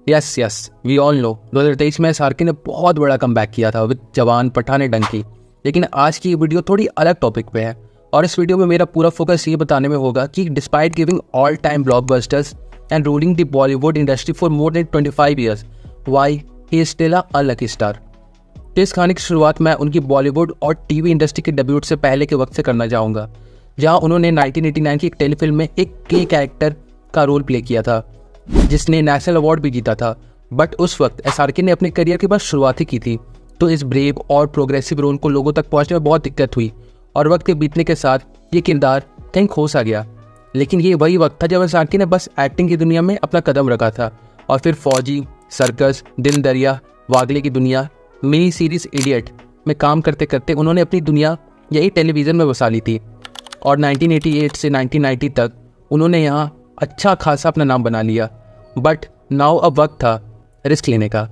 Yes we all no 2023 में SRK ने बहुत बड़ा कमबैक किया था विद जवान, पठान, डंकी। लेकिन आज की वीडियो थोड़ी अलग टॉपिक पे है और इस वीडियो में मेरा पूरा फोकस ये बताने में होगा कि despite giving all time blockbusters and ruling the Bollywood industry for more than 25 years why he is still a lucky star. इस कहानी की शुरुआत मैं उनकी बॉलीवुड और टीवी इंडस्ट्री के डेब्यूट से पहले के वक्त से करना चाहूँगा, जहाँ उन्होंने 1989 की एक टेलीफिल्म में एक के कैरेक्टर का रोल प्ले किया था जिसने नेशनल अवार्ड भी जीता था। बट उस वक्त एसआरके ने अपने करियर के बाद शुरुआत ही की थी, तो इस ब्रेव और प्रोग्रेसिव रोल को लोगों तक पहुंचने में बहुत दिक्कत हुई और वक्त के बीतने के साथ ये किरदार कहीं खो सा गया। लेकिन ये वही वक्त था जब एसआरके ने बस एक्टिंग की दुनिया में अपना कदम रखा था और फिर फौजी, सर्कस, दिल दरिया, वागले की दुनिया, मिनी सीरीज इडियट में काम करते करते उन्होंने अपनी दुनिया यही टेलीविज़न में बसा ली थी और 1988 से 1990 तक उन्होंने यहाँ अच्छा खासा अपना नाम बना लिया। बट नाउ अब वक्त था रिस्क लेने का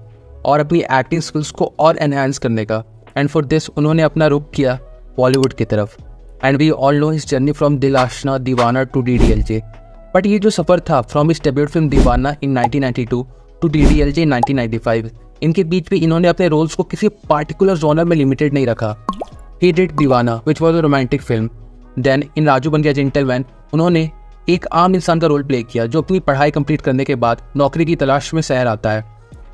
और अपनी एक्टिंग स्किल्स को और एनहांस करने का, एंड फॉर दिस उन्होंने अपना रुख किया बॉलीवुड की तरफ। And we all know his journey from Dil Aashna दीवाना टू DDLJ। बट ये जो सफ़र था फ्रॉम हिज डेब्यूट फिल्म दीवाना इन 1992 टू DDLJ इन 1995, इनके बीच भी इन्होंने अपने रोल्स को किसी पार्टिकुलर जॉनर में लिमिटेड नहीं रखा। He did Deewana which was a romantic film. Then in Raju Ban Gaya gentleman उन्होंने एक आम इंसान का रोल प्ले किया जो अपनी पढ़ाई कंप्लीट करने के बाद नौकरी की तलाश में शहर आता है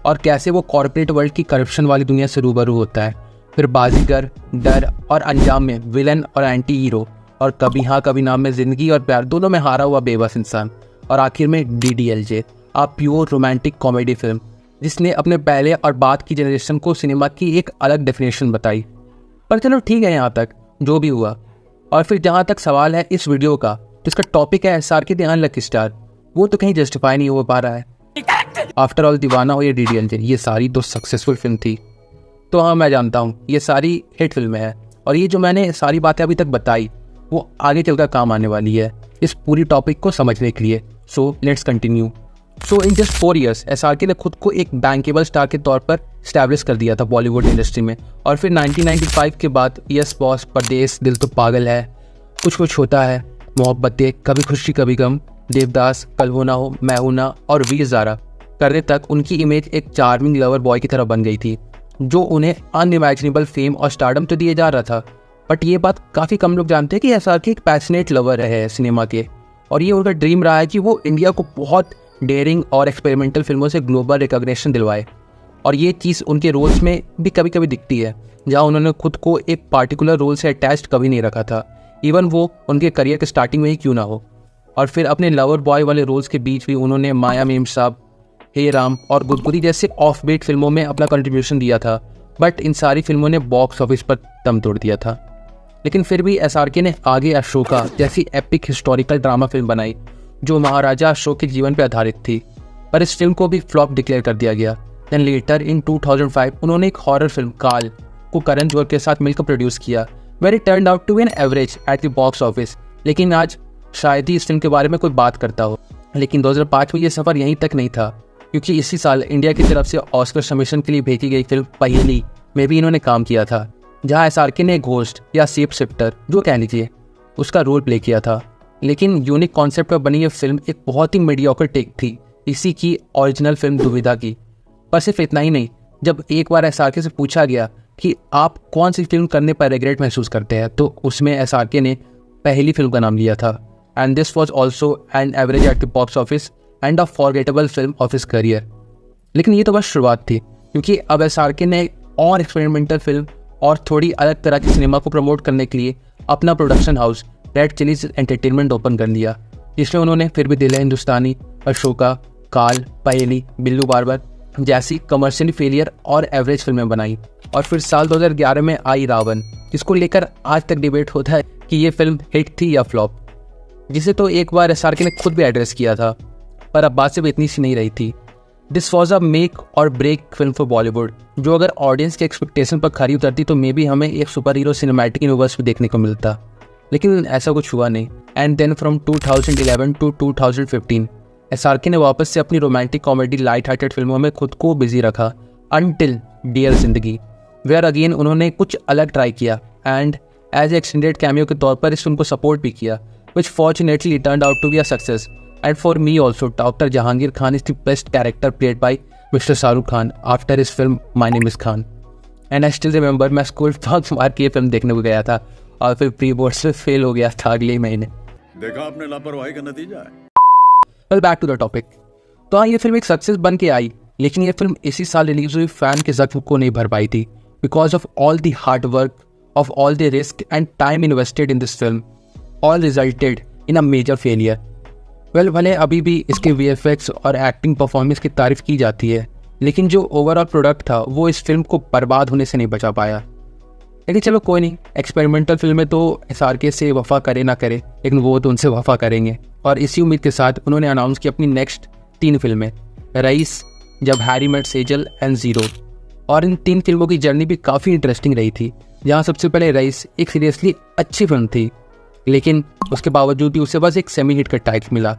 और कैसे वो कॉर्पोरेट वर्ल्ड की करप्शन वाली दुनिया से रूबरू होता है। फिर बाजीगर, डर और अंजाम में विलन और एंटी हीरो, और कभी हाँ कभी ना में जिंदगी और प्यार दोनों में हारा हुआ बेबस इंसान, और आखिर में DDLJ, आ प्योर रोमांटिक कॉमेडी फिल्म जिसने अपने पहले और बाद की जनरेशन को सिनेमा की एक अलग डेफिनेशन बताई। पर चलो ठीक है यहाँ तक जो भी हुआ। और फिर जहाँ तक सवाल है इस वीडियो का जिसका टॉपिक है एसआरके द अनलकी स्टार, वो तो कहीं जस्टिफाई नहीं हो पा रहा है। आफ्टर ऑल दीवाना हो या DDLJ, ये सारी तो सक्सेसफुल फिल्म थी। तो हाँ मैं जानता हूँ ये सारी हिट फिल्में हैं और ये जो मैंने सारी बातें अभी तक बताई वो आगे चलकर काम आने वाली है इस पूरी टॉपिक को समझने के लिए। So let's continue. So in just 4 years SRK ने खुद को एक बैंकेबल स्टार के तौर पर स्टैब्लिश कर दिया था बॉलीवुड इंडस्ट्री में। और फिर 1995 के बाद यस बॉस, परदेस, दिल तो पागल है, कुछ कुछ होता है, मोहब्बतें, कभी खुशी कभी गम, देवदास, कल हो ना हो, मैं हूं ना और वीर ज़ारा करने तक उनकी इमेज एक चार्मिंग लवर बॉय की तरह बन गई थी जो उन्हें अनइमेजिनेबल फेम और स्टारडम तो दिए जा रहा था। बट ये बात काफ़ी कम लोग जानते हैं कि एसआरके एक पैशनेट लवर है सिनेमा के, और ये उनका ड्रीम रहा है कि वो इंडिया को बहुत डेयरिंग और एक्सपेरिमेंटल फिल्मों से ग्लोबल रिकॉग्निशन दिलवाए। और ये चीज़ उनके रोल्स में भी कभी कभी दिखती है, जहाँ उन्होंने खुद को एक पार्टिकुलर रोल से अटैच्ड कभी नहीं रखा था, इवन वो उनके करियर के स्टार्टिंग में ही क्यों ना हो। और फिर अपने लवर बॉय वाले रोल्स के बीच भी उन्होंने माया मेम साहब, हे राम और गुदगुदी जैसे ऑफ बीट फिल्मों में अपना कंट्रीब्यूशन दिया था। बट इन सारी फिल्मों ने बॉक्स ऑफिस पर दम तोड़ दिया था। लेकिन फिर भी एसआरके ने आगे अशोका जैसी एपिक हिस्टोरिकल ड्रामा फिल्म बनाई जो महाराजा अशोक के जीवन पर आधारित थी, पर इस फिल्म को भी फ्लॉप डिक्लेयर कर दिया गया। देन लेटर इन 2005 उन्होंने एक हॉरर फिल्म काल को करण जौहर के साथ मिलकर प्रोड्यूस किया, where it turned out to an average at the box office. लेकिन आज शायद ही इस फिल्म के बारे में कोई बात करता हो। लेकिन 2005 में ये सफ़र यहीं तक नहीं था, क्योंकि इसी साल इंडिया की तरफ से ऑस्कर सबमिशन के लिए भेजी गई फिल्म पहेली में भी इन्होंने काम किया था, जहाँ एसआरके ने घोस्ट या शेप शिफ्टर जो कह लीजिए उसका रोल प्ले किया था। लेकिन यूनिक कॉन्सेप्ट पर बनी ये फिल्म एक बहुत ही मीडियोकर टेक थी इसी की ओरिजिनल फिल्म दुविधा की। पर सिर्फ इतना ही नहीं, जब एक बार एसआरके से पूछा गया कि आप कौन सी फिल्म करने पर रिग्रेट महसूस करते हैं, तो उसमें एसआरके ने पहली फिल्म का नाम लिया था। And this was also an average at the box office and a forgettable film of his career. लेकिन ये तो बस शुरुआत थी, क्योंकि अब एसआरके ने और एक्सपेरिमेंटल फिल्म और थोड़ी अलग तरह की सिनेमा को प्रमोट करने के लिए अपना production house red chillies entertainment open कर लिया, जिसमें उन्होंने फिर भी दिल है हिंदुस्तानी, अशोका, काल, पहेली, बिल्लू बार्बर जैसी कमर्शियली फेलियर और एवरेज फिल्में बनाई। और फिर साल 2011 में आई रावण, जिसको लेकर आज तक डिबेट होता है कि ये फिल्म हिट थी या फ्लॉप, जिसे तो एक बार एसआरके ने खुद भी एड्रेस किया था। पर अब बात सिर्फ इतनी सी नहीं रही थी। दिस वॉज अ मेक और ब्रेक फिल्म फॉर बॉलीवुड, जो अगर ऑडियंस के एक्सपेक्टेशन पर खरी उतरती तो मे बी हमें एक सुपर हीरो सिनेमैटिक यूनिवर्स भी देखने को मिलता। लेकिन ऐसा कुछ हुआ नहीं। And then from 2011 to 2015 SRK ने वापस से अपनी रोमांटिक कॉमेडी लाइट हार्टेड फिल्मों में खुद को बिजी रखा, until dear Zindagi, where again उन्होंने कुछ अलग ट्राई किया and as a extended cameo के तौर पर इस फिल्म को सपोर्ट भी किया, which fortunately turned out to be a success. And for me also doctor Jahangir Khan is the best character played by mister Shahrukh Khan after his film my name is Khan. And I still remember मैं school bunk मार के ये film देखने को गया था और फिर प्री बोर्ड्स में फेल हो गया था अगले ही महीने। देखा आपने लापरवाही का नतीजा है। Well back to the topic. तो हाँ, ये फिल्म एक सक्सेस बन के आई, लेकिन ये फिल्म इसी साल रिलीज हुई फैन के जख्म को नहीं भर पाई थी because of all the hard work, of all the risk and time invested in this film, all resulted in a major failure. Well, भले अभी भी इसके वीएफएक्स और एक्टिंग परफॉर्मेंस की तारीफ की जाती है, लेकिन जो ओवरऑल प्रोडक्ट था वो इस फिल्म को बर्बाद होने से नहीं बचा पाया। लेकिन चलो कोई नहीं, एक्सपेरिमेंटल फिल्में तो एसआरके से वफा करे ना करे, लेकिन वो तो उनसे वफा करेंगे। और इसी उम्मीद के साथ उन्होंने अनाउंस की अपनी नेक्स्ट 3 फिल्में, रईस, जब Harry met Sejal and Zero. और इन 3 फिल्मों की जर्नी भी काफ़ी इंटरेस्टिंग रही थी, जहाँ सबसे पहले रईस एक सीरियसली अच्छी फिल्म थी, लेकिन उसके बावजूद भी उसे बस एक सेमी हिट का टाइप मिला।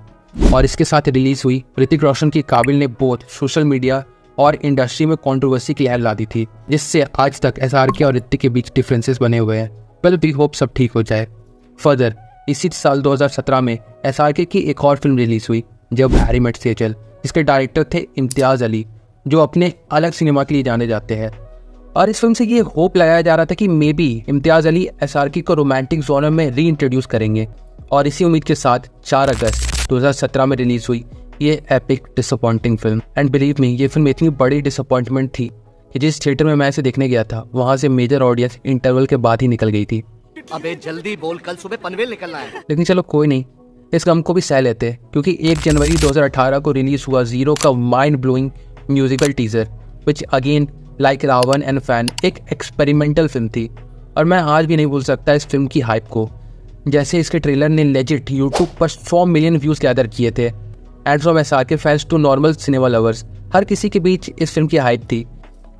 और इसके साथ रिलीज हुई ऋतिक रोशन की काबिल ने बोथ सोशल मीडिया और इंडस्ट्री में कंट्रोवर्सी की लहर ला दी थी, जिससे आज तक एसआरके और ऋतिक के बीच डिफरेंसेस बने हुए हैं। वेल, वी होप सब ठीक हो जाए। फर्दर इसी साल 2017 में एसआरके की एक और फिल्म रिलीज हुई, जब हैरी मेट सेजल, जिसके डायरेक्टर थे इम्तियाज़ अली, जो अपने अलग सिनेमा के लिए जाने जाते हैं। और इस फिल्म से ये होप लगाया जा रहा था कि may be Imtiaz Ali SRK को रोमांटिक जॉनर में री इंट्रोड्यूस करेंगे। और इसी उम्मीद के साथ 4 अगस्त 2017 में रिलीज हुई ये epic disappointing film. And believe me, ये फिल्म इतनी बड़ी डिसअपॉइंटमेंट थी कि जिस थिएटर में मैं इसे देखने गया था, वहाँ से मेजर ऑडियंस इंटरवल के बाद ही निकल गई थी। अबे जल्दी बोल, कल सुबह पनवेल निकलना है। लेकिन चलो कोई नहीं, इस गम को भी सह लेते हैं, क्योंकि 1 जनवरी 2018 को रिलीज हुआ ज़ीरो का mind blowing musical teaser, which again like Ra One and Fan एक एक्सपेरिमेंटल फिल्म थी। और मैं आज भी नहीं भूल सकता इस फिल्म की हाइप को। जैसे इसके ट्रेलर ने लेजिट यूट्यूब पर 100 मिलियन व्यूज़ गैदर किए थे। And from SRK fans to normal cinema lovers, हर किसी के बीच इस फिल्म की हाइप थी।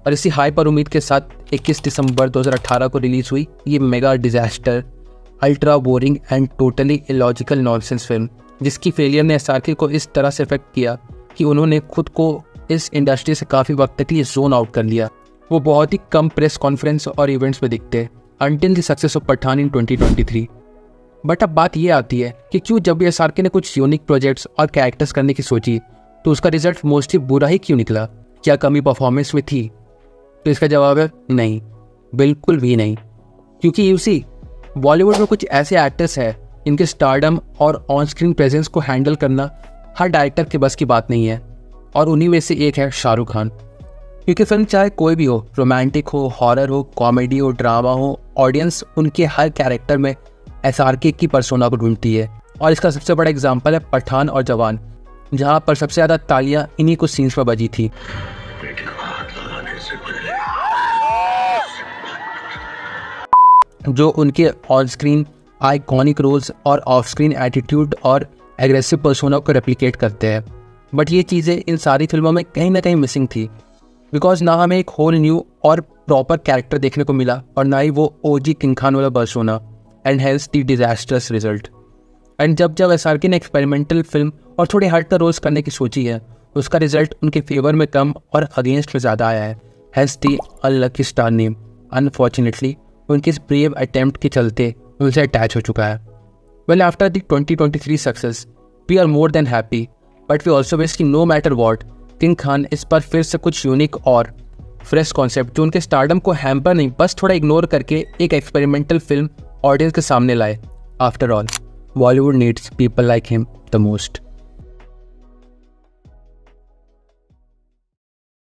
और इसी हाइप और उम्मीद के साथ 21 दिसंबर 2018 को रिलीज हुई ये mega disaster, ultra boring and totally illogical nonsense film, जिसकी फेलियर ने एसआरके को इस तरह से इफेक्ट किया कि उन्होंने खुद को इस इंडस्ट्री से काफ़ी वक्त तक लिए जोन आउट कर लिया। वो बहुत ही कम प्रेस कॉन्फ्रेंस और इवेंट्स में दिखते until the success of Pathaan in 2023। But अब बात ये आती है कि क्यों जब भी एसआरके ने कुछ यूनिक प्रोजेक्ट्स और कैरेक्टर्स करने की सोची, तो उसका रिजल्ट मोस्टली बुरा ही क्यों निकला? क्या कमी परफॉर्मेंस में थी? तो इसका जवाब है नहीं, बिल्कुल भी नहीं। क्योंकि यूसी बॉलीवुड में कुछ ऐसे एक्टर्स हैं जिनके स्टारडम और ऑन स्क्रीन प्रेजेंस को हैंडल करना हर डायरेक्टर के बस की बात नहीं है, और उन्हीं में से एक है शाहरुख खान। क्योंकि फिल्म चाहे कोई भी हो, रोमांटिक हो, हॉरर हो, कॉमेडी हो, ड्रामा हो, ऑडियंस उनके हर कैरेक्टर में एसआरके की पर्सोना को ढूंढती है। और इसका सबसे बड़ा एग्जाम्पल है पठान और जवान, जहाँ पर सबसे ज़्यादा तालियां इन्हीं कुछ सीन्स पर बजी थी। जो उनके ऑन स्क्रीन आइकॉनिक रोल्स और ऑफ स्क्रीन एटीट्यूड और एग्रेसिव पर्सोना को रेप्लिकेट करते हैं। बट ये चीज़ें इन सारी फिल्मों में कहीं ना कहीं मिसिंग थी, बिकॉज ना हमें एक होल न्यू और प्रॉपर कैरेक्टर देखने को मिला, और ना ही वो ओजी किंग खान वाला persona, and hence the disasters result. And जब एसआरके ने एक्सपेरिमेंटल फिल्म और थोड़े हटकर रोल्स करने की सोची है, उसका रिजल्ट उनके फेवर में कम और अगेंस्ट में ज़्यादा आया है। Hence the unlucky star name unfortunately उनके इस ब्रेव अटेम्प्ट के चलते उनसे अटैच हो चुका है। Well, after the 2023 success we are more than happy, but we also wish कि no matter what, king Khan इस पर फिर से कुछ यूनिक और फ्रेश कॉन्सेप्ट जो उनके स्टारडम को हैम्पर नहीं, बस थोड़ा इग्नोर करके एक एक्सपेरिमेंटल फिल्म ऑडियंस के सामने लाए। After all, Bollywood needs people like him the most.